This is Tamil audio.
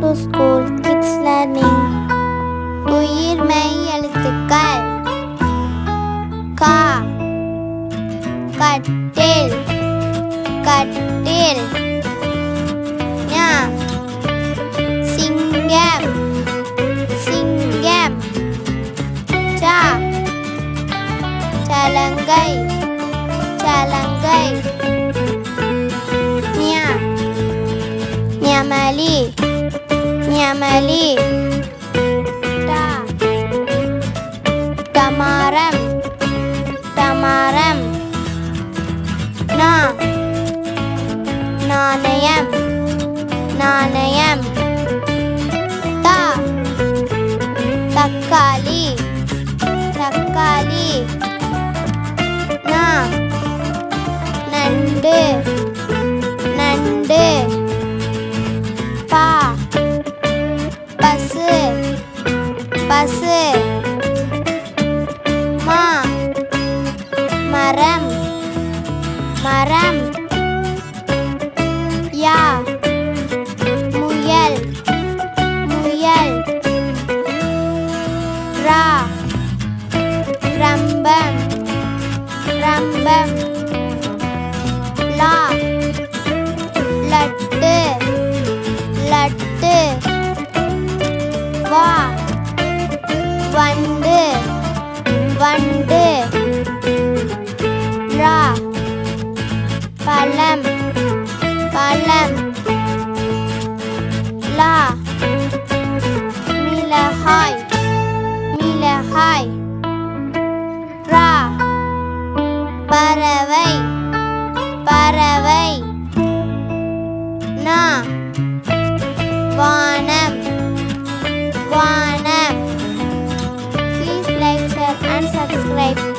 to school kids learning. உயிர்மெய் எழுத்துக்கள் கா கட்டில் கட்டில் ஞா சிங்கம் சிங்கம் சா சலங்கை சலங்கை ஞா ஞமலி ஞமலி டா டமாரம் டமாரம் நா நாணயம் நாணயம் தா தக்காளி தக்காளி நா நண்டு நண்டு பா பசு பசு மா மரம் மரம் யா முயல் முயல் ரா ரம்பம் ரம்பம் லா லட்டு லட்டு வா வண்டு வண்டு ரா பழம் பழம் லா மிளகாய் மிளகாய் ரா பறவை பறவை நா வானம் வானம். Please like, share and subscribe.